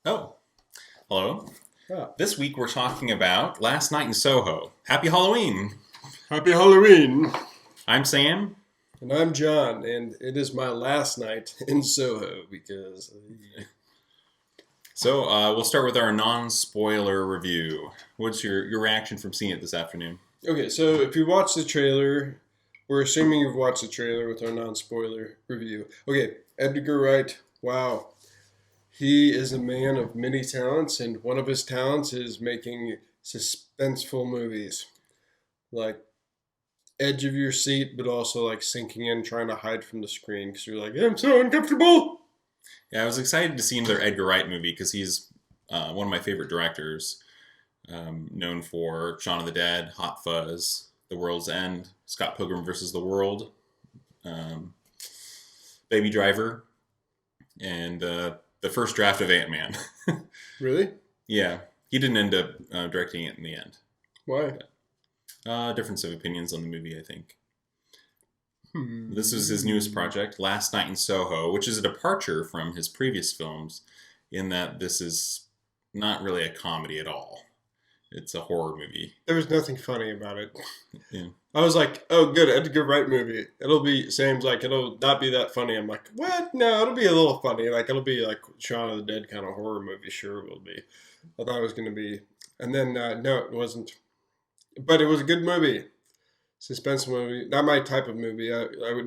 Oh, hello. Yeah. This week we're talking about Last Night in Soho. Happy Halloween! Happy Halloween! I'm Sam. And I'm John, and it is my last night in Soho because. We'll start with our non-spoiler review. What's your reaction from seeing it this afternoon? Okay, so if you watch the trailer, we're assuming you've watched the trailer with our non spoiler review. Okay, Edgar Wright, wow. He is a man of many talents, and one of his talents is making suspenseful movies. Like, edge of your seat, but also like sinking in, trying to hide from the screen because you're like, I'm so uncomfortable. Yeah, I was excited to see another Edgar Wright movie because he's one of my favorite directors, known for Shaun of the Dead, Hot Fuzz, The World's End, Scott Pilgrim vs. the World, um, Baby Driver, and the first draft of Ant-Man. Really? Yeah, he didn't end up directing it in the end. Why? Difference of opinions on the movie, I think. Hmm. This is his newest project, Last Night in Soho, which is a departure from his previous films in that this is not really a comedy at all. It's a horror movie. There was nothing funny about it. Yeah. I was like, oh, good, Edgar Wright movie. It'll be, Sam's like, it'll not be that funny. I'm like, what? No, it'll be a little funny. Like, it'll be like Shaun of the Dead kind of horror movie. Sure, it will be. I thought it was going to be. And then, no, it wasn't. But it was a good movie. Suspense movie. Not my type of movie.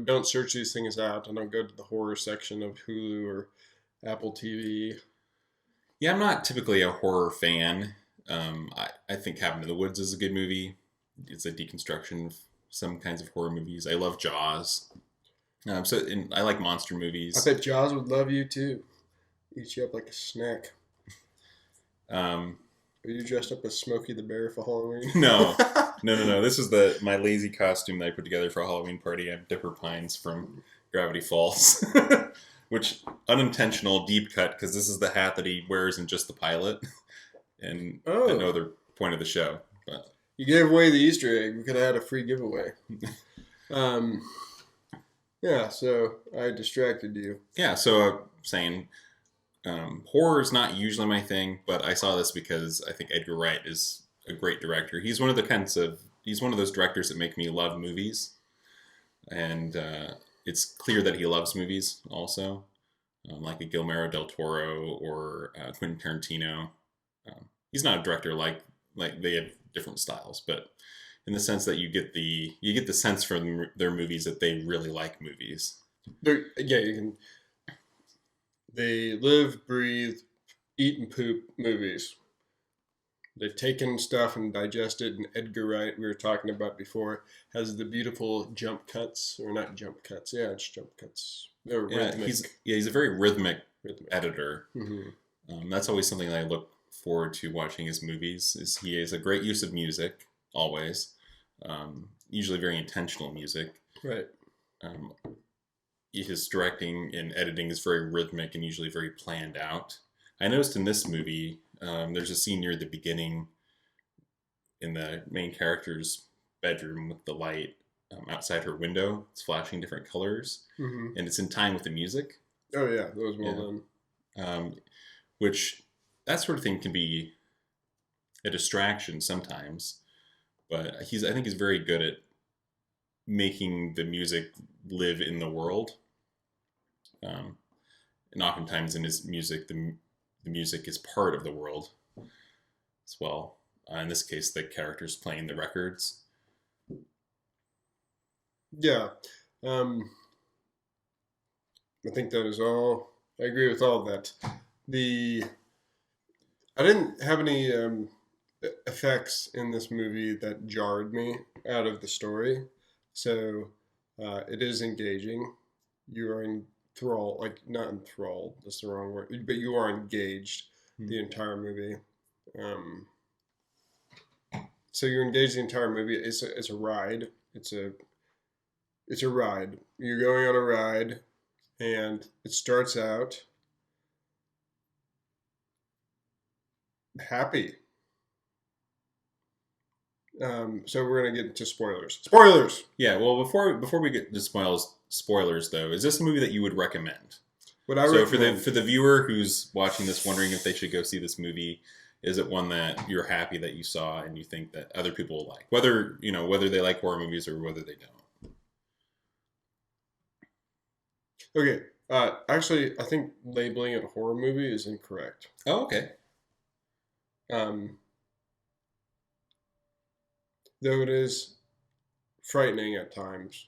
Don't search these things out. I don't go to the horror section of Hulu or Apple TV. Yeah, I'm not typically a horror fan. I think Cabin in the Woods is a good movie. It's a deconstruction of some kinds of horror movies. I love Jaws. I like monster movies. I bet Jaws would love you too. Eat you up like a snack. Um, Are you dressed up as Smokey the Bear for Halloween? no, no. This is my lazy costume that I put together for a Halloween party. I have Dipper Pines from Gravity Falls, which unintentional deep cut because this is the hat that he wears in just the pilot, and at no other point of the show. But You gave away the Easter egg. We could have had a free giveaway. Yeah, so I distracted you. yeah, so saying horror is not usually my thing, but I saw this because I think Edgar Wright is a great director. He's one of those directors that make me love movies, and it's clear that he loves movies also, like a Guillermo del Toro or Quentin Tarantino. He's not a director like they have different styles, but in the sense that you get the sense from their movies that they really like movies. Yeah, you can. They live, breathe, eat, and poop movies. They've taken stuff and digested, and Edgar Wright, we were talking about before, has the beautiful jump cuts, or not jump cuts, yeah, it's jump cuts. They're Yeah, rhythmic. he's a very rhythmic Rhythmic. editor. That's always something that I look forward to watching his movies. Is he has a great use of music always, usually very intentional music. Right. Um, his directing and editing is very rhythmic and usually very planned out. I noticed in this movie, there's a scene near the beginning in the main character's bedroom with the light outside her window. It's flashing different colors, Mm-hmm. and it's in time with the music. Oh, yeah, that was well Yeah. done. Which that sort of thing can be a distraction sometimes, but I think he's very good at making the music live in the world. And oftentimes in his music, the music is part of the world as well. In this case, the characters playing the records. Yeah. I think that is all. I agree with all of that. I didn't have any effects in this movie that jarred me out of the story. So it is engaging. You are enthralled, like not enthralled, that's the wrong word, but you are engaged the entire movie. So you're engaged the entire movie. It's a ride. It's a ride. You're going on a ride, and it starts out happy. So we're gonna get into spoilers. Spoilers. Yeah. Well, before we get to spoilers, though, is this a movie that you would recommend? What I So recommend for the viewer who's watching this, wondering if they should go see this movie, is it one that you're happy that you saw and you think that other people will like, whether whether they like horror movies or whether they don't? Okay. Actually, I think labeling it a horror movie is incorrect. Oh, okay. Though it is frightening at times,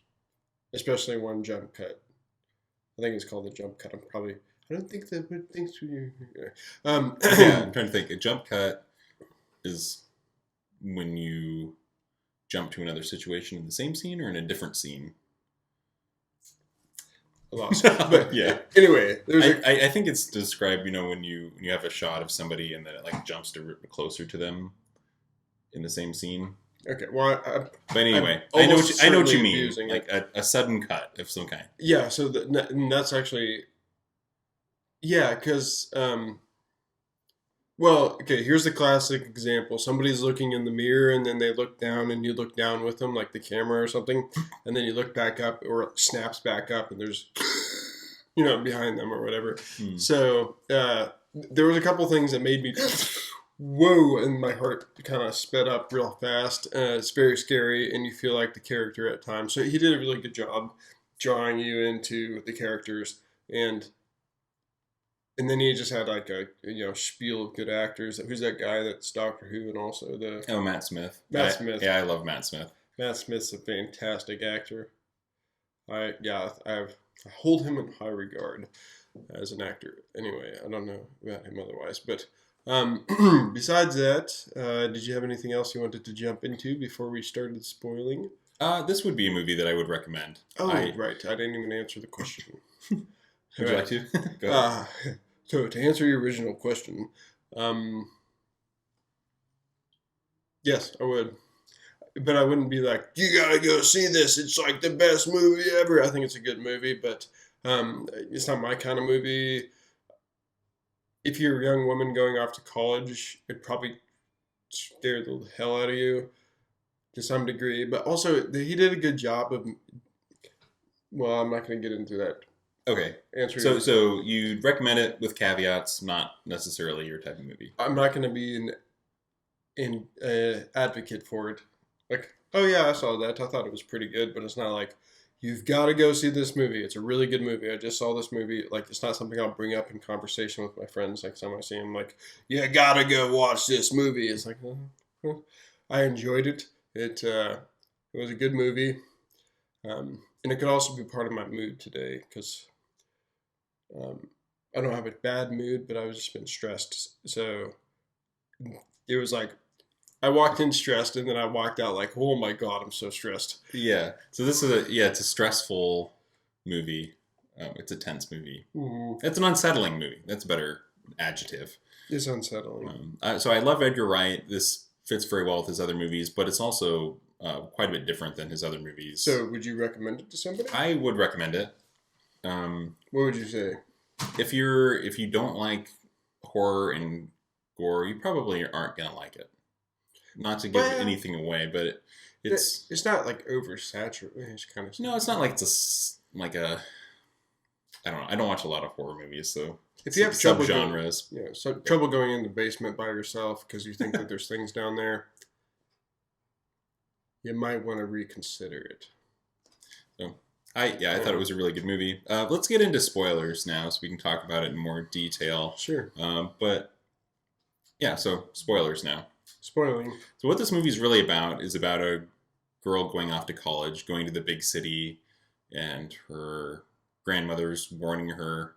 especially one jump cut. I think it's called the jump cut. I don't think that would think to. Yeah, I'm trying to think. A jump cut is when you jump to another situation in the same scene or in a different scene. I lost it. But yeah. Anyway, I think it's described, when you have a shot of somebody and then it like jumps closer to them in the same scene. Okay, well, but anyway, I know what you mean, like a sudden cut of some kind. Yeah, so that's actually, yeah, because, well, okay, here's the classic example. Somebody's looking in the mirror, and then they look down, and you look down with them, like the camera or something, and then you look back up, or it snaps back up, and there's, behind them or whatever. So, there was a couple things that made me... whoa, and my heart kind of sped up real fast. It's very scary, and you feel like the character at times. So he did a really good job drawing you into the characters, and then he just had like a spiel of good actors. Who's that guy that's Doctor Who, and also Matt Smith. Smith. Yeah, I love Matt Smith. Matt Smith's a fantastic actor. I hold him in high regard as an actor. Anyway, I don't know about him otherwise, but. Besides that, did you have anything else you wanted to jump into before we started spoiling? This would be a movie that I would recommend. Oh, right. I didn't even answer the question. Would you like to? Go ahead. So to answer your original question, yes, I would. But I wouldn't be like, you gotta go see this. It's like the best movie ever. I think it's a good movie, but it's not my kind of movie. If you're a young woman going off to college, it'd probably scare the hell out of you to some degree. But also, he did a good job of... Well, I'm not going to get into that. Okay. Answer. So you'd recommend it with caveats, not necessarily your type of movie. I'm not going to be an advocate for it. Like, oh yeah, I saw that. I thought it was pretty good, but it's not like... You've got to go see this movie. It's a really good movie. I just saw this movie. Like, it's not something I'll bring up in conversation with my friends. Like, time I see them, like, you got to go watch this movie. It's like, I enjoyed it. It was a good movie. And it could also be part of my mood today because I don't have a bad mood, but I've just been stressed. So it was like, I walked in stressed, and then I walked out like, oh my God, I'm so stressed. Yeah. So this is it's a stressful movie. It's a tense movie. Mm-hmm. It's an unsettling movie. That's a better adjective. It's unsettling. So I love Edgar Wright. This fits very well with his other movies, but it's also quite a bit different than his other movies. So would you recommend it to somebody? I would recommend it. What would you say? If you don't like horror and gore, you probably aren't gonna like it. Not to give anything away, but it's not like oversaturated. It's kind of no, it's not like it's I don't know. I don't watch a lot of horror movies, so if you have trouble genres, trouble going in the basement by yourself because you think that there's things down there, you might want to reconsider it. So I thought it was a really good movie. Let's get into spoilers now, so we can talk about it in more detail. Sure. But yeah, so spoilers now. Spoiling. So what this movie is really about is about a girl going off to college, going to the big city, and her grandmother's warning her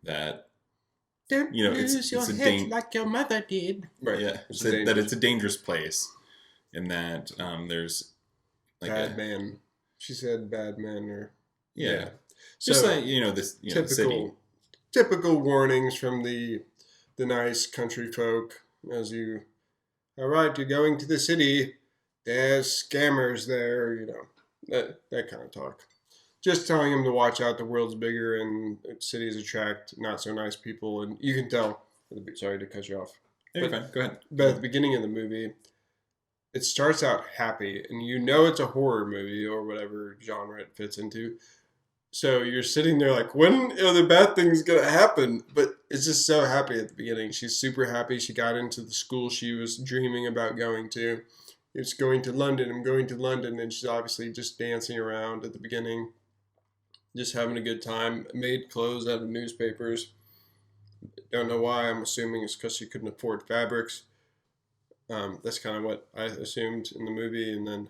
that it's a like your mother did. Right. Yeah. That it's a dangerous place, and that there's like bad man. She said bad man, or yeah. Just so, like this typical, city. Typical warnings from the nice country folk as you. All right, you're going to the city. There's scammers there, that kind of talk. Just telling him to watch out. The world's bigger, and cities attract not so nice people, and you can tell. Sorry to cut you off. You're fine. Go ahead. But at the beginning of the movie, it starts out happy, and it's a horror movie or whatever genre it fits into. So you're sitting there like, when are the bad things gonna happen? But it's just so happy at the beginning. She's super happy. She got into the school she was dreaming about going to. It's going to London. I'm going to London, and she's obviously just dancing around at the beginning, just having a good time. Made clothes out of newspapers. Don't know why. I'm assuming it's because she couldn't afford fabrics. That's kind of what I assumed in the movie, and then,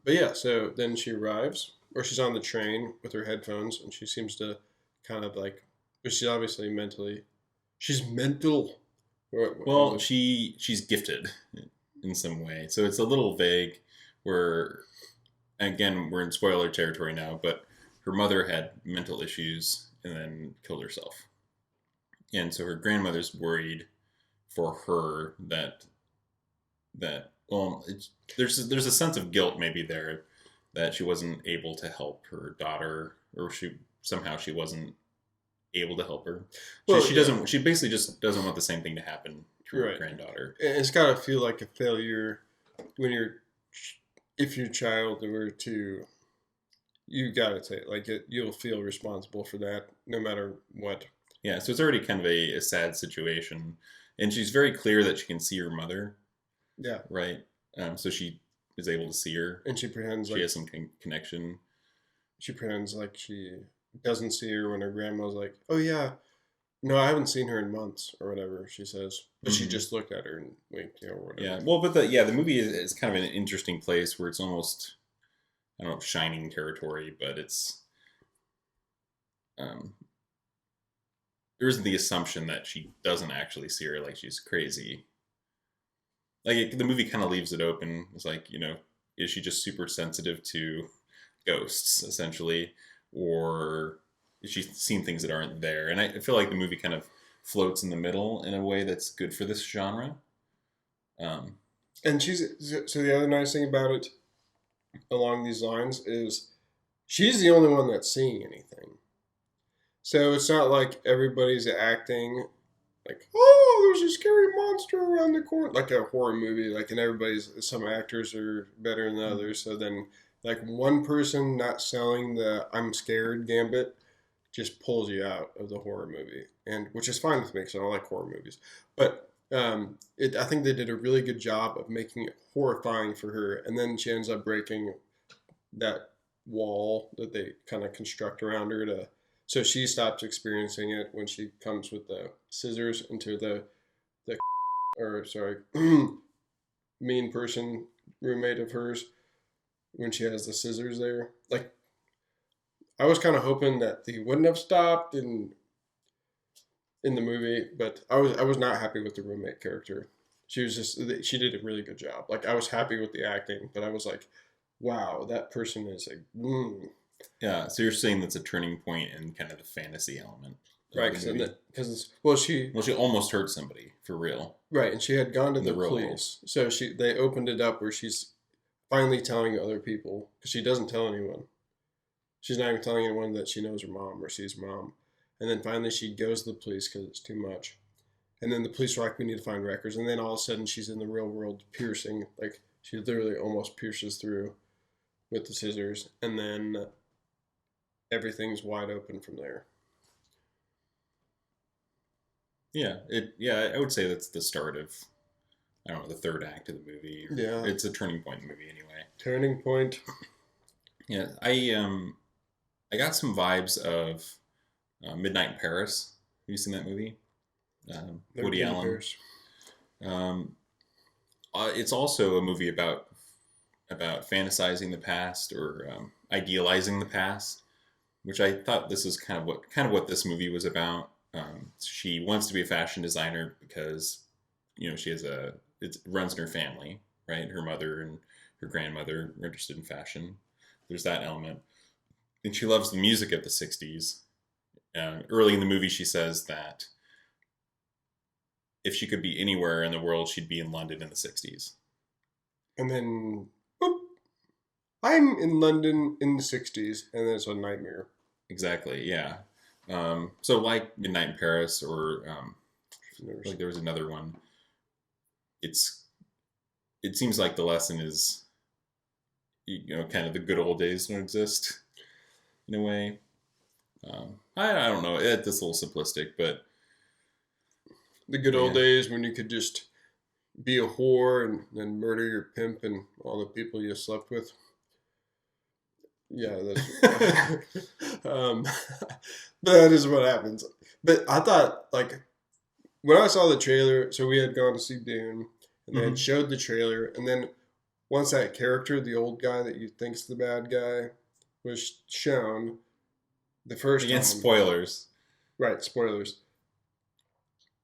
but yeah. So then she arrives, or she's on the train with her headphones, and she seems to kind of like, but she's obviously mentally, she's mental. Well, she's gifted in some way, so it's a little vague. Where again, we're in spoiler territory now, but her mother had mental issues and then killed herself, and so her grandmother's worried for her that well, there's a sense of guilt maybe there that she wasn't able to help her daughter, or she wasn't able to help her. She doesn't. She basically just doesn't want the same thing to happen to her granddaughter. It's got to feel like a failure when if your child were to, you got to take like it. You'll feel responsible for that no matter what. Yeah, so it's already kind of a sad situation, and she's very clear that she can see her mother. Yeah. Right. So she is able to see her, and she pretends she has some connection. She pretends like she doesn't see her when her grandma's like, "Oh yeah, no, I haven't seen her in months," or whatever she says. But she just looked at her and winked, or whatever. Yeah. Well, but the movie is kind of an interesting place where it's almost, I don't know, shining territory, but it's there's the assumption that she doesn't actually see her, like she's crazy. Like the movie kind of leaves it open. It's like, is she just super sensitive to ghosts essentially, or is she seeing things that aren't there? And I feel like the movie kind of floats in the middle in a way that's good for this genre. And so the other nice thing about it, along these lines, is she's the only one that's seeing anything. So it's not like everybody's acting like, oh, there's a scary monster around the corner, like a horror movie. Like, and some actors are better than others. So then, like, one person not selling the "I'm scared" gambit just pulls you out of the horror movie, and which is fine with me because I don't like horror movies. But I think they did a really good job of making it horrifying for her, and then she ends up breaking that wall that they kind of construct around her so she stops experiencing it when she comes with the scissors into the or sorry, mean person roommate of hers when she has the scissors there. Like, I was kind of hoping that they wouldn't have stopped in the movie, but I was not happy with the roommate character. She did a really good job. Like, I was happy with the acting, but I was like, wow, that person is Yeah, so you're saying that's a turning point in kind of the fantasy element. Right, because she almost hurt somebody for real. Right, and she had gone to the World. police. So they opened it up where she's finally telling other people, because she doesn't tell anyone. She's not even telling anyone that she knows her mom or sees her mom. And then finally she goes to the police because it's too much. And then the police are like, we need to find records. And then all of a sudden she's in the real world piercing. Like, she literally almost pierces through with the scissors. And then everything's wide open from there. Yeah, I would say that's the start of, I don't know, the third act of the movie. Yeah. It's a turning point in the movie anyway. Turning point. Yeah, I got some vibes of Midnight in Paris. Have you seen that movie? Woody Allen. It's also a movie about fantasizing the past or idealizing the past, which I thought this is kind of what this movie was about. She wants to be a fashion designer because, she has it runs in her family, right? Her mother and her grandmother are interested in fashion. There's that element. And she loves the music of the 60s. Early in the movie, she says that if she could be anywhere in the world, she'd be in London in the 60s. And then, boop, I'm in London in the 60s, and then it's a nightmare. Exactly, yeah. So like Midnight in Paris, or like there was another one. It seems like the lesson is, kind of the good old days don't exist in a way. I don't know. That's a little simplistic, but The good old yeah. days when you could just be a whore and then murder your pimp and all the people you slept with. Yeah, that's. um, but that is what happens. But I thought, like, when I saw the trailer, so we had gone to see Dune, and they had Mhm. showed the trailer, and then once that character, the old guy that you think's the bad guy, was shown the first Again, time. spoilers. Right, spoilers.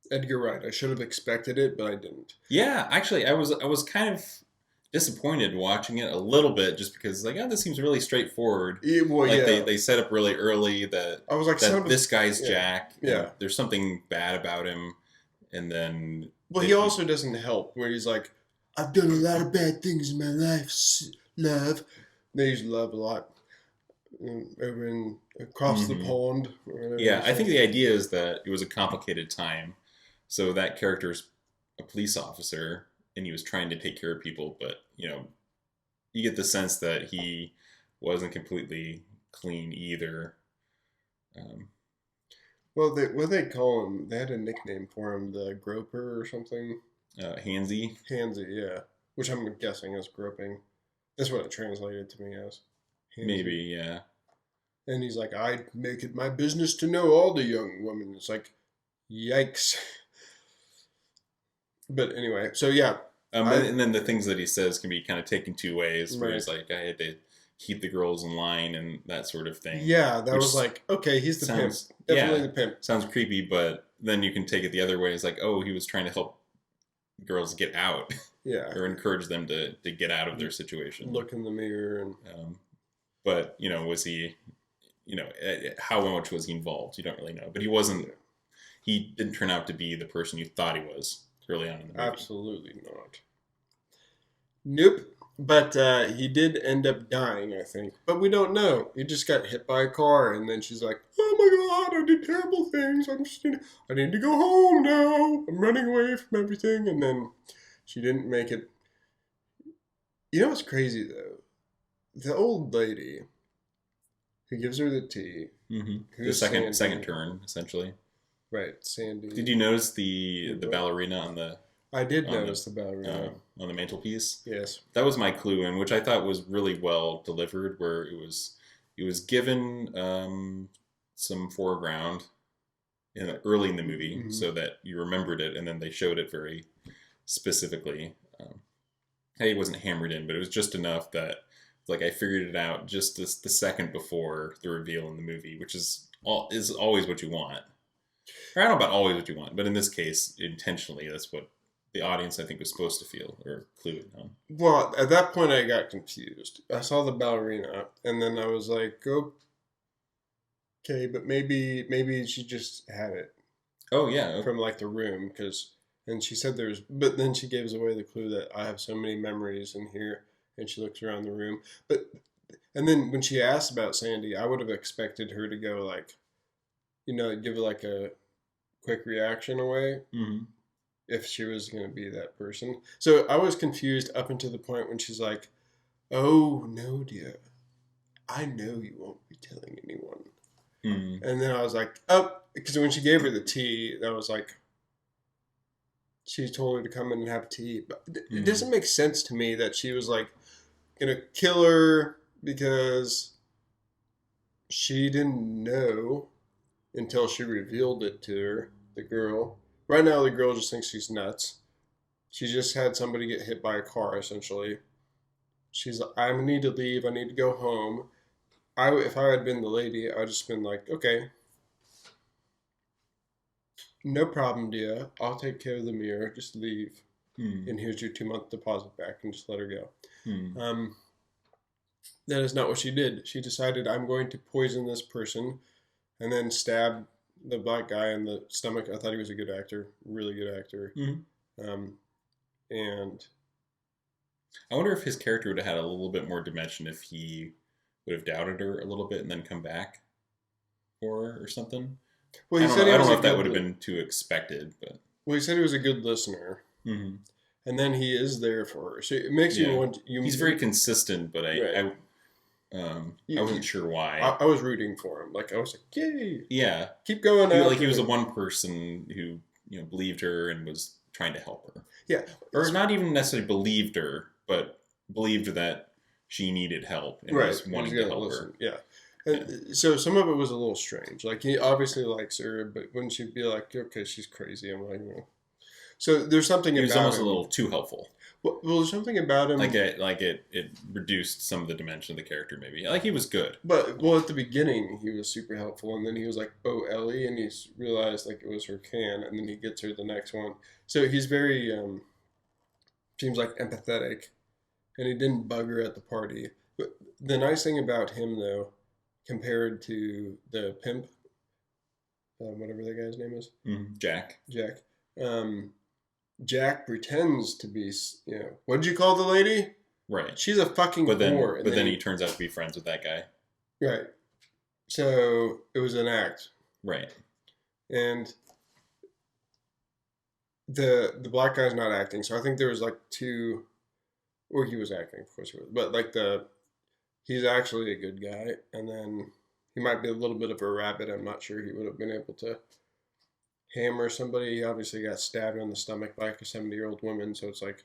Edgar Wright. I should have expected it, but I didn't. Yeah, actually, I was kind of disappointed watching it a little bit, just because like, oh, this seems really straightforward. Well, Like yeah. they set up really early that I was like, this guy's yeah, Jack, and yeah. there's something bad about him, and then Well, he also doesn't help where he's like, I've done a lot of bad things in my life, love. They use love a lot over in across the Mhm. pond. Or whatever Yeah, they I say. think the idea is that it was a complicated time, so that character's a police officer, and he was trying to take care of people, but you get the sense that he wasn't completely clean either. Um, Well, what they call him? They had a nickname for him, the groper or something. Handsy, Handsy, yeah. Which I'm guessing is groping. That's what it translated to me as. maybe, Handsy. yeah. And he's like, I make it my business to know all the young women. It's like, yikes. But anyway, so yeah, And then the things that he says can be kind of taken two ways, where right. he's like, I had to keep the girls in line and that sort of thing. Yeah, that Which was like, okay, he's the pimp. sounds, Definitely yeah, the pimp. sounds creepy, but then you can take it the other way. It's like, oh, he was trying to help girls get out Yeah. or encourage them to get out of their situation. Look in the mirror and But was he, how much was he involved? You don't really know. But he wasn't. He didn't turn out to be the person you thought he was early on in the movie. absolutely not. Nope. But he did end up dying, I think. But we don't know. He just got hit by a car, and then she's like, "Oh my God, I did terrible things. I need to go home now. I'm running away from everything." And then she didn't make it. You know what's crazy though? The old lady who gives her the tea. Mm-hmm. The Who's second Sandy? turn, essentially. Right, Sandy. Did you notice the ballerina on the I did on notice the ballerina. on the mantelpiece? Yes. That was my clue in, which I thought was really well delivered. Where it was given some foreground early in the movie, Mm-hmm. so that you remembered it, and then they showed it very specifically. Hey, it wasn't hammered in, but it was just enough that like I figured it out just the second before the reveal in the movie, which is always what you want. Or I don't know about always what you want, but in this case, intentionally, that's what the audience I think was supposed to feel or clue it on. Well, at that point, I got confused. I saw the ballerina, and then I was like, "Okay, but maybe she just had it Oh yeah, from like the room, because." And she said there's, but then she gives away the clue that I have so many memories in here, and she looks around the room. But and then when she asked about Sandy, I would have expected her to go like, give like a quick reaction away. mm-hmm. If she was going to be that person. So I was confused up until the point when she's like, "Oh, no, dear. I know you won't be telling anyone." Mm-hmm. And then I was like, "Oh," because when she gave her the tea, that was like, she told her to come in and have tea. But it doesn't make sense to me that she was like, going to kill her because she didn't know until she revealed it to her, the girl. Right now, the girl just thinks she's nuts. She just had somebody get hit by a car, essentially. She's like, I need to leave. I need to go home. If I had been the lady, I'd just been like, okay, no problem, dear. I'll take care of the mirror. Just leave. And here's your 2-month deposit back, and just let her go. That is not what she did. She decided, I'm going to poison this person, and then stab the black guy in the stomach. I thought he was a good actor, really good actor. And I wonder if his character would have had a little bit more dimension if he would have doubted her a little bit and then come back for her or something. well, I don't know if that would have been too expected, but he said he was a good listener, and then he is there for her. So it makes you want. He's very consistent, but Right. I wasn't sure why. I was rooting for him. Like I was like, yay! Yeah, Keep going. he was the one person who believed her and was trying to help her. Yeah, or not even necessarily believed her, but believed that she needed help and was wanting to help her. Yeah. And so some of it was a little strange. Like he obviously likes her, but wouldn't she be like, okay, she's crazy? I'm like, no. So there's something about him. He was almost a little too helpful. Well, there's something about him. Like it reduced some of the dimension of the character, maybe. Like he was good. But, well, at the beginning, he was super helpful. And then he was like, oh, Ellie. And he realized like it was her can. And then he gets her the next one. So he's very, seems like empathetic. And he didn't bug her at the party. But the nice thing about him, though, compared to the pimp, whatever that guy's name is. Jack. Jack pretends to be, what did you call the lady? Right. She's a fucking whore. But then he turns out to be friends with that guy. Right. So it was an act. Right. And the black guy's not acting. So I think there was like two, or he was acting, of course he was. But like he's actually a good guy. And then he might be a little bit of a rabbit. I'm not sure he would have been able to hammer somebody. He obviously got stabbed in the stomach by like a 70-year-old woman. So it's like,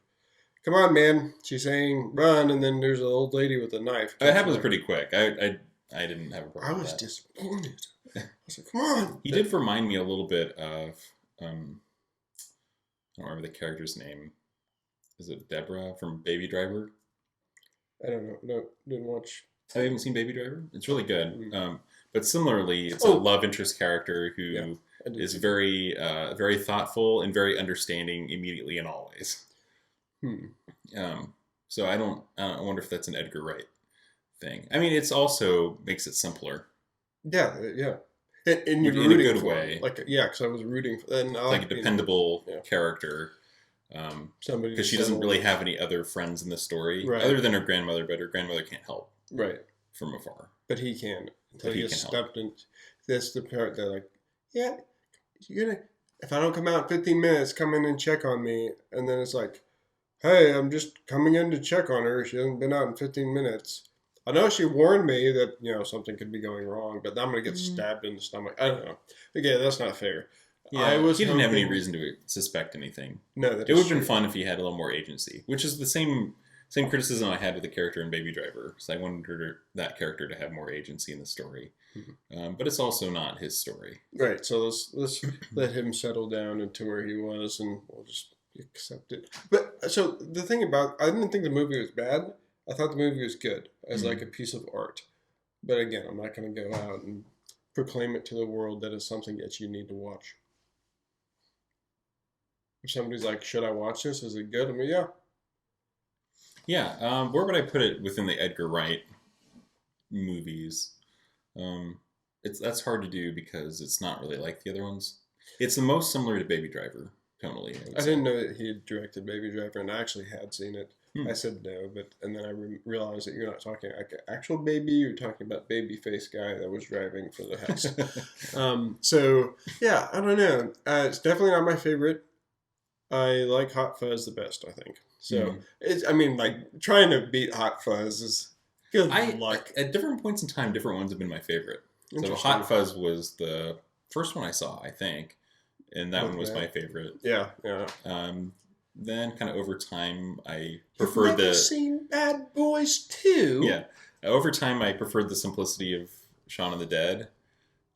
come on, man. She's saying run, and then there's an old lady with a knife. That happens pretty quick. I didn't have a problem. I was disappointed. I was like, come on. He did remind me a little bit of I don't remember the character's name. Is it Deborah from Baby Driver? I don't know. No, didn't watch. I haven't seen Baby Driver. It's really good. But similarly, it's a love interest character who is very, very thoughtful and very understanding immediately and always. So I wonder if that's an Edgar Wright thing. I mean, it's also makes it simpler. Yeah. And you're in a good way. Because I was rooting for that. Like a dependable character. Somebody, because she doesn't really have any other friends in the story other than her grandmother, but her grandmother can't help. Right. From afar. But he can. Until he gets stepped in. That's the part that like, yeah, you're gonna, if I don't come out in 15 minutes, come in and check on me. And then it's like, hey, I'm just coming in to check on her. She hasn't been out in 15 minutes. I know she warned me that, something could be going wrong, but I'm going to get stabbed in the stomach. I don't know. Again, that's not fair. Yeah, he didn't have any reason to suspect anything. No, it would have been fun if he had a little more agency, which is the same criticism I had with the character in Baby Driver. So I wanted that character to have more agency in the story. But it's also not his story. Right, so let's let him settle down into where he was, and we'll just accept it. But so the thing about, I didn't think the movie was bad. I thought the movie was good as like a piece of art. But again, I'm not going to go out and proclaim it to the world that it's something that you need to watch. If somebody's like, should I watch this? Is it good? I mean, yeah. Yeah. Where would I put it within the Edgar Wright movies? That's hard to do because it's not really like the other ones. It's the most similar to Baby Driver, tonally. I didn't know that he had directed Baby Driver, and I actually had seen it. I said no, and then I realized that you're not talking like an actual baby. You're talking about baby face guy that was driving for the house. So yeah, I don't know. It's definitely not my favorite. I like Hot Fuzz the best, I think. So it's, I mean, like trying to beat Hot Fuzz is good luck. At different points in time, different ones have been my favorite. So Hot Fuzz was the first one I saw, I think, and that one was my favorite. Yeah. Then, kind of over time, I preferred the. Seen Bad Boys 2. Yeah, over time, I preferred the simplicity of Shaun of the Dead.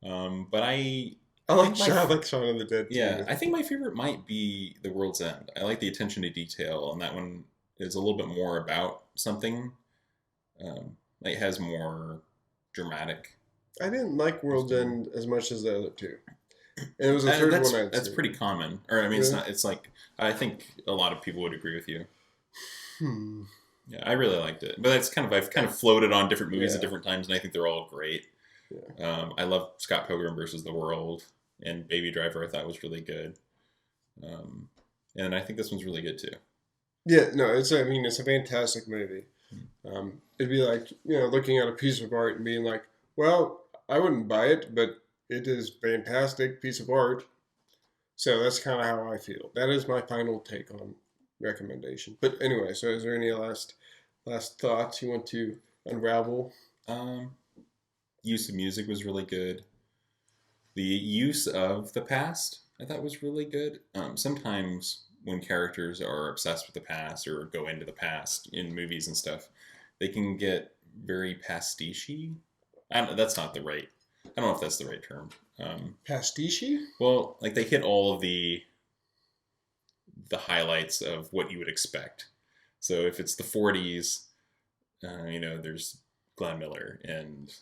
But I like Shaun of the Dead too. Yeah, I think my favorite might be The World's End. I like the attention to detail, and that one is a little bit more about something. It has more dramatic. I didn't like World's End as much as the other two. And it was the third one that's pretty common. Or I mean, it's not. It's like I think a lot of people would agree with you. Yeah, I really liked it, but I've kind of floated on different movies at different times, and I think they're all great. Yeah. I love Scott Pilgrim versus the World, and Baby Driver I thought was really good. And I think this one's really good too. Yeah, no, it's a fantastic movie. It'd be like looking at a piece of art and being like, well, I wouldn't buy it, but it is a fantastic piece of art. So that's kind of how I feel. That is my final take on recommendation. But anyway, so is there any last thoughts you want to unravel? Um, use of music was really good. The use of the past I thought was really good. Sometimes when characters are obsessed with the past or go into the past in movies and stuff, they can get very pastiche. That's not the right. I don't know if that's the right term. Pastiche? Well, like they hit all of the highlights of what you would expect. So if it's the 40s, there's Glenn Miller and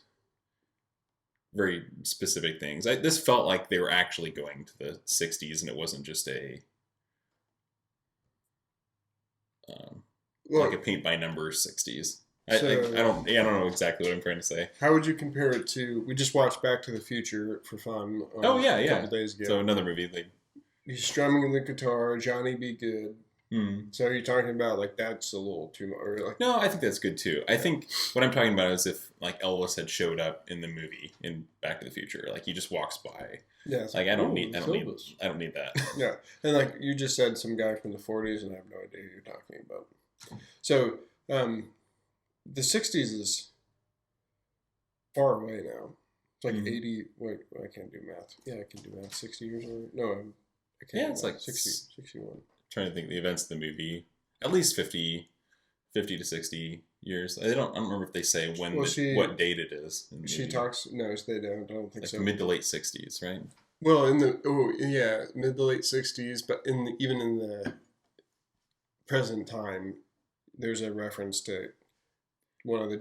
very specific things. This felt like they were actually going to the 60s and it wasn't just Well, like a paint by numbers 60s. So- I don't know exactly what I'm trying to say. how would you compare it to? We just watched Back to the Future for fun. Oh, yeah, a yeah. couple days ago. So another movie, like, He's strumming the guitar. Johnny Be Good. So you're talking about like that's a little too much, or like no, I think that's good too. I think what I'm talking about is if like Elvis had showed up in the movie in Back to the Future, like he just walks by. yeah, it's Like I don't "Ooh, need Elvis." I don't need that. Yeah, and like you just said, some guy from the '40s, and I have no idea who you're talking about. So the '60s is far away now. It's like 80. Wait, I can't do math. Yeah, I can do math. 60 years old. No, I can't. Yeah, do it's math. like 61. Trying to think the events of the movie. At least 50 to 60 years. I don't remember if they say when what date it is. In the She movie. talks. No, they don't. I don't think Like so. mid to late 60s, right? Well, mid to late '60s, but even in the present time, there's a reference to one of the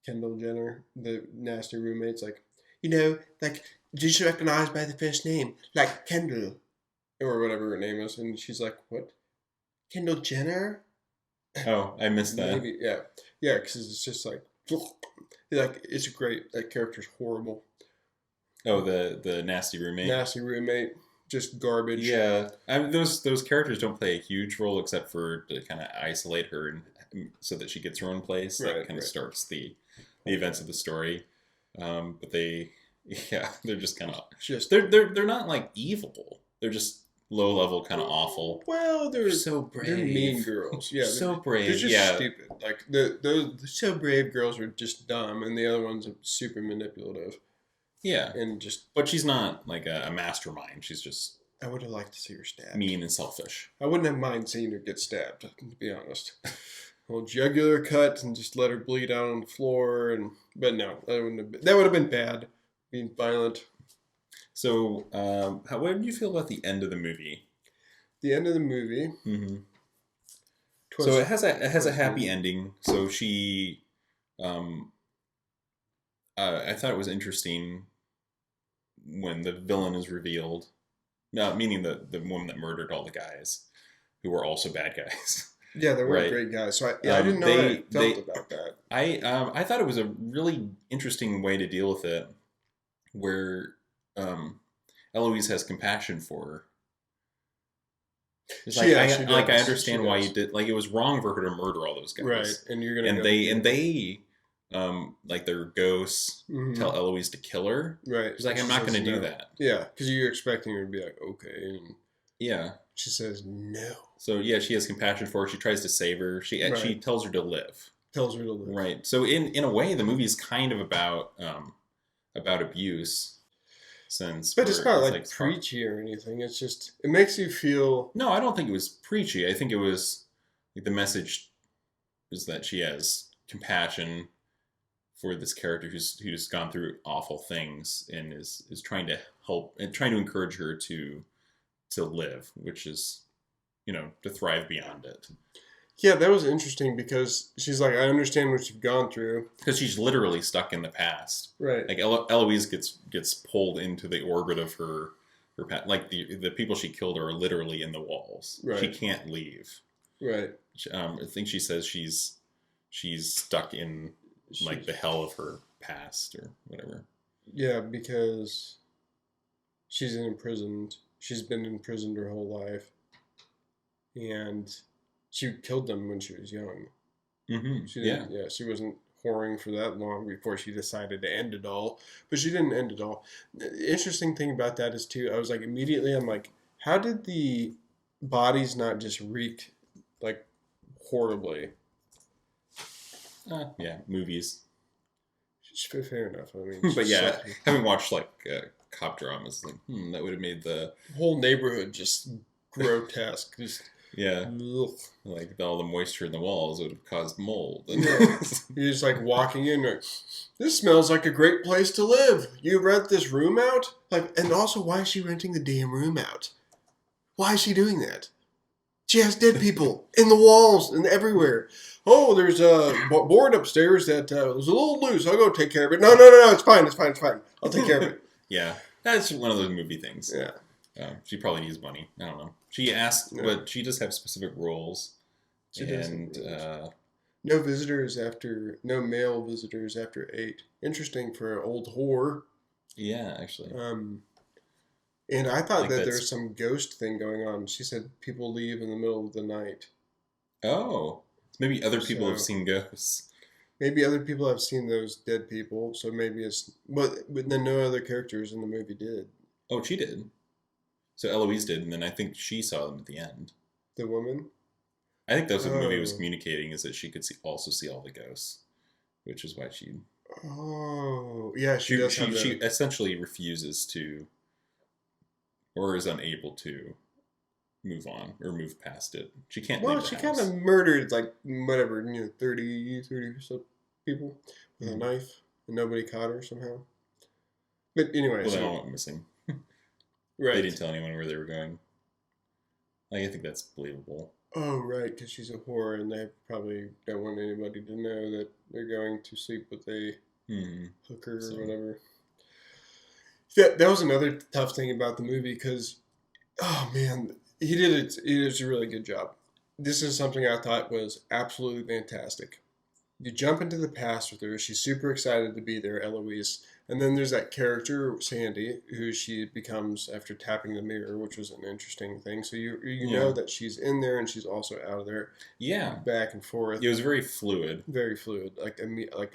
Kendall Jenner, the nasty roommates, like just recognized by the first name, like Kendall, or whatever her name is, and she's like, "What, Kendall Jenner?" Oh, I missed that. Maybe, yeah, because it's just like it's great. That character's horrible. Oh, the nasty roommate. Nasty roommate, just garbage. Yeah, I mean, those characters don't play a huge role except for to kind of isolate her and so that she gets her own place. That kind of starts the events of the story. But they're just kind of they're not like evil. They're just low level, kind of awful. Well, they're so brave. They're mean girls. Yeah, so brave. They're just stupid. Like the so brave girls are just dumb, and the other ones are super manipulative. Yeah, and but she's not like a mastermind. She's just. I would have liked to see her stabbed. Mean and selfish. I wouldn't have mind seeing her get stabbed, to be honest. Well, jugular cut and just let her bleed out on the floor, but no, that would have been bad, being violent. So, what did you feel about the end of the movie? The end of the movie. Mm-hmm. So it has a happy ending. So she, I thought it was interesting when the villain is revealed. No, meaning the woman that murdered all the guys, who were also bad guys. Yeah, they were great guys. So I didn't know how I felt about that. I thought it was a really interesting way to deal with it, where Eloise has compassion for her. It's I understand why you did. Like, it was wrong for her to murder all those guys, right? And you're gonna they like their ghosts tell Eloise to kill her. Right. She's like, I'm not going to do that. Yeah, because you're expecting her to be like, okay, and yeah. She says no. So yeah, she has compassion for her. She tries to save her. She tells her to live. Tells her to live. Right. So in a way, the movie is kind of about abuse. But it's not like preachy or anything. It's just it makes you feel. No, I don't think it was preachy. I think it was like the message is that she has compassion for this character who's gone through awful things and is trying to help and trying to encourage her to live, which is, to thrive beyond it. Yeah, that was interesting because she's like, I understand what you've gone through. Because she's literally stuck in the past. Right. Like Eloise gets pulled into the orbit of her past. Like the people she killed are literally in the walls. Right. She can't leave. Right. I think she says she's stuck in like the hell of her past or whatever. Yeah, because she's imprisoned. She's been imprisoned her whole life. And she killed them when she was young. Mm-hmm. She wasn't whoring for that long before she decided to end it all. But she didn't end it all. The interesting thing about that is, too, I'm like, how did the bodies not just reek, like, horribly? Yeah, movies. Fair enough. I mean, But yeah, such having watched like cop dramas, like that would have made the whole neighborhood just grotesque. Just yeah, ugh. like all the moisture in the walls would have caused mold. And Yeah. You're just like walking in, like, this smells like a great place to live. You rent this room out? Like, and also, why is she renting the damn room out? Why is she doing that? She has dead people in the walls and everywhere. Oh, there's a board upstairs that was a little loose. I'll go take care of it. No, it's fine. I'll take care of it. Yeah, that's one of those movie things. Yeah. She probably needs money. I don't know. She asked, but she does have specific roles. She and does. No male visitors after 8. Interesting for an old whore. Yeah, actually. And I thought that there's some ghost thing going on. She said people leave in the middle of the night. Oh, maybe other people have seen ghosts. Maybe other people have seen those dead people, so maybe it's... But then no other characters in the movie did. Oh, she did. So Eloise did, and then I think she saw them at the end. The woman? I think that's what the movie was communicating, is that she could also see all the ghosts, which is why she... Oh, yeah, she does have She essentially refuses to, or is unable to, move on or move past it. She can't leave the house. Well, she kind of murdered, like, 30 or so people with a knife, and nobody caught her somehow. But anyway... Well, they all went missing. Right. They didn't tell anyone where they were going. Like, I think that's believable. Oh, right, because she's a whore, and they probably don't want anybody to know that they're going to sleep with a hooker or whatever. That was another tough thing about the movie, because, oh, man, he did a really good job. This is something I thought was absolutely fantastic. You jump into the past with her. She's super excited to be there, Eloise. And then there's that character, Sandy, who she becomes after tapping the mirror, which was an interesting thing. So you know that she's in there and she's also out of there. Yeah. Back and forth. It was very fluid. Very fluid. Like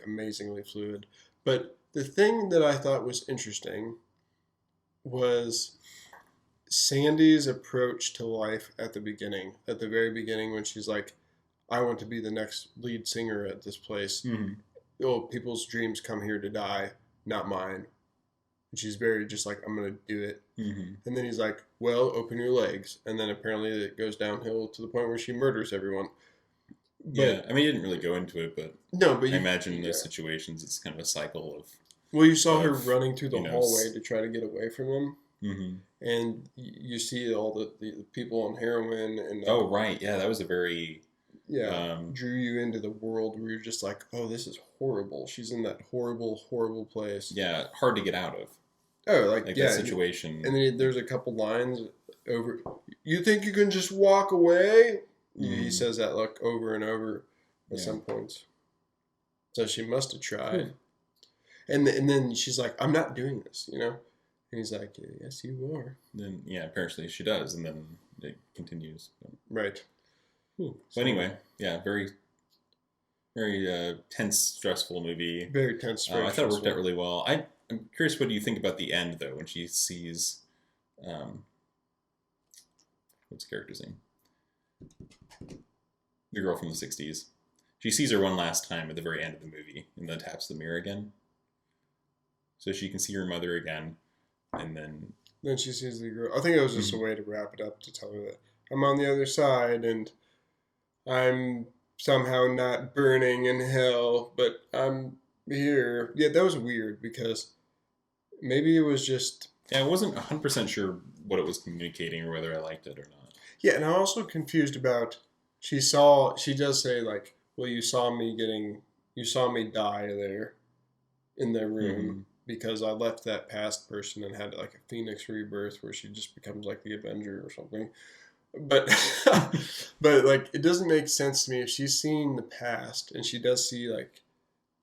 amazingly fluid. But the thing that I thought was interesting was Sandy's approach to life at the beginning. At the very beginning, when she's like, I want to be the next lead singer at this place. Mm-hmm. Oh, people's dreams come here to die, not mine. And she's very just like, I'm going to do it. Mm-hmm. And then he's like, well, open your legs. And then apparently it goes downhill to the point where she murders everyone. But, yeah, I mean, he didn't really go into it, but I imagine in those situations it's kind of a cycle of... Well, you saw her running through the hallway to try to get away from him. Mm-hmm. And you see all the people on heroin. And oh, right. Yeah, that was a very... Yeah, drew you into the world where you're just like, oh, this is horrible. She's in that horrible, horrible place. Yeah, hard to get out of. Oh, like that situation. And then there's a couple lines over, you think you can just walk away? Mm. He says that like over and over at some points. So she must have tried. And then she's like, I'm not doing this, you know? And he's like, yes, you are. Then, yeah, apparently she does. And then it continues. Right. But anyway, yeah, very, very tense, stressful movie. Very tense, I thought it worked out really well. I'm curious, what do you think about the end, though, when she sees, what's the character's name? The girl from the 60s. She sees her one last time at the very end of the movie, and then taps the mirror again. So she can see her mother again, and then... Then she sees the girl. I think it was just a way to wrap it up, to tell her that I'm on the other side, and... I'm somehow not burning in hell, but I'm here. Yeah, that was weird because maybe it was just... Yeah, I wasn't 100% sure what it was communicating or whether I liked it or not. Yeah, and I'm also confused about... She does say, like, well, you saw me die there in their room because I left that past person and had, like, a Phoenix rebirth where she just becomes, like, the Avenger or something. But like, it doesn't make sense to me if she's seeing the past and she does see like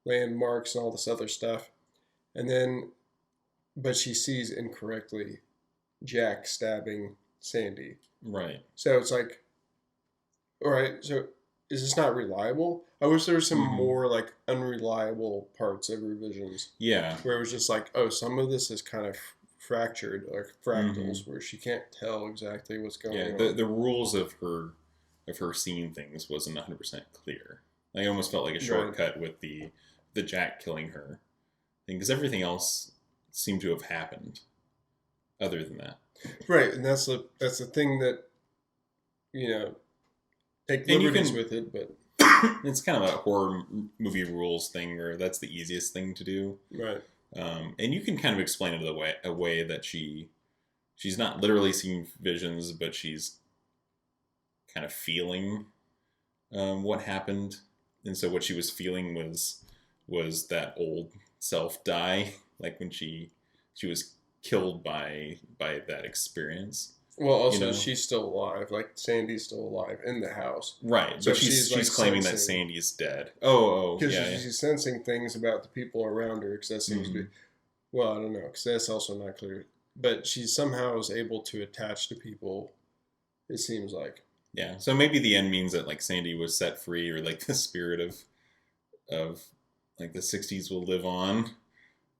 landmarks and all this other stuff, and then but she sees incorrectly Jack stabbing Sandy. Right. So it's like, all right, so is this not reliable? I wish there were some more like unreliable parts of revisions. Yeah. Where it was just like, oh, some of this is kind of fractured, like fractals, where she can't tell exactly what's going on. Yeah, the rules of her seeing things wasn't 100% clear. Like, I almost felt like a shortcut with the Jack killing her thing, because everything else seemed to have happened other than that. Right, and that's the thing that, take liberties with it, but it's kind of a horror movie rules thing where that's the easiest thing to do. Right. And you can kind of explain it a way that she's not literally seeing visions, but she's kind of feeling what happened. And so what she was feeling was that old self die, like when she was killed by that experience. Well, also, she's still alive. Like, Sandy's still alive in the house. Right, so but she's claiming that Sandy's dead. Oh, because she's sensing things about the people around her, because that seems to be, well, I don't know, because that's also not clear. But she somehow is able to attach to people, it seems like. Yeah, so maybe the end means that, like, Sandy was set free, or, like, the spirit of like, the 60s will live on.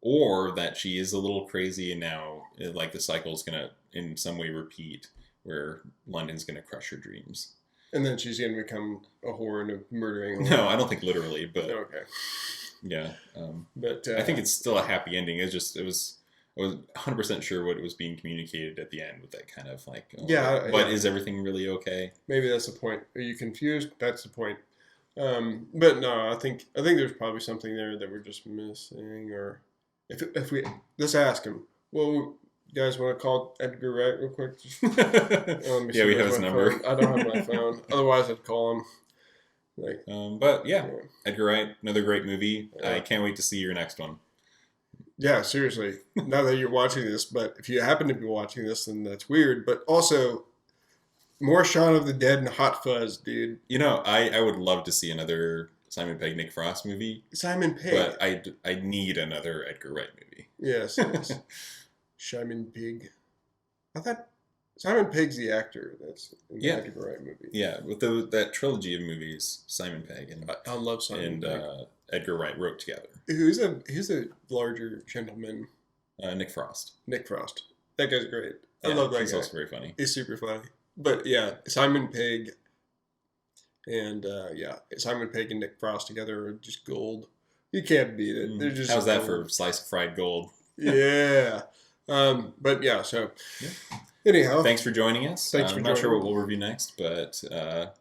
Or that she is a little crazy and now, like, the cycle is going to, in some way, repeat, where London's going to crush her dreams. And then she's going to become a whore and a murdering whore. No, I don't think literally, but... Okay. Yeah. But I think it's still a happy ending. I was 100% sure what was being communicated at the end with that kind of, like... But is everything really okay? Maybe that's the point. Are you confused? That's the point. But no, I think there's probably something there that we're just missing, or... If we let's ask him. Well, you guys want to call Edgar Wright real quick? Yeah, we have his number. I don't have my phone. Otherwise, I'd call him. Like, but yeah, Edgar Wright, another great movie. Yeah. I can't wait to see your next one. Yeah, seriously. Not that you're watching this, but if you happen to be watching this, then that's weird. But also, more Shaun of the Dead and Hot Fuzz, dude. I would love to see another Simon Pegg, Nick Frost movie. Simon Pegg. But I need another Edgar Wright movie. Yes. Simon Pegg. I thought Simon Pegg's the actor that's in the Edgar Wright movie. Yeah, with that trilogy of movies, Simon Pegg and I love Simon Pegg. Edgar Wright wrote together. Who's a larger gentleman? Nick Frost. Nick Frost. That guy's great. I love that guy. He's also very funny. He's super funny. But yeah, Simon Pegg. And Simon Pegg and Nick Frost together are just gold. You can't beat it. They're just how's that for slice of fried gold? Yeah. But yeah, so anyhow. Thanks for joining us. I'm not sure what we'll review next, but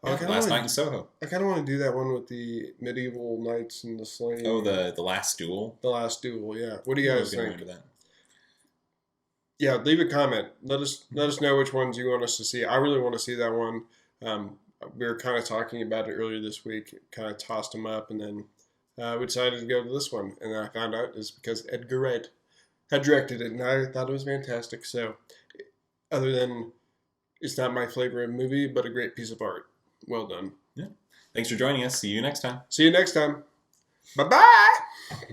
Last Night in Soho. I kind of want to do that one with the medieval knights and the slain. Oh, the Last Duel? The Last Duel, yeah. What do you guys think? That. Yeah, leave a comment. Let us know which ones you want us to see. I really want to see that one. We were kind of talking about it earlier this week, kind of tossed them up, and then we decided to go to this one. And then I found out it's because Edgar Wright had directed it, and I thought it was fantastic. So, other than it's not my flavor of movie, but a great piece of art. Well done. Yeah. Thanks for joining us. See you next time. See you next time. Bye-bye.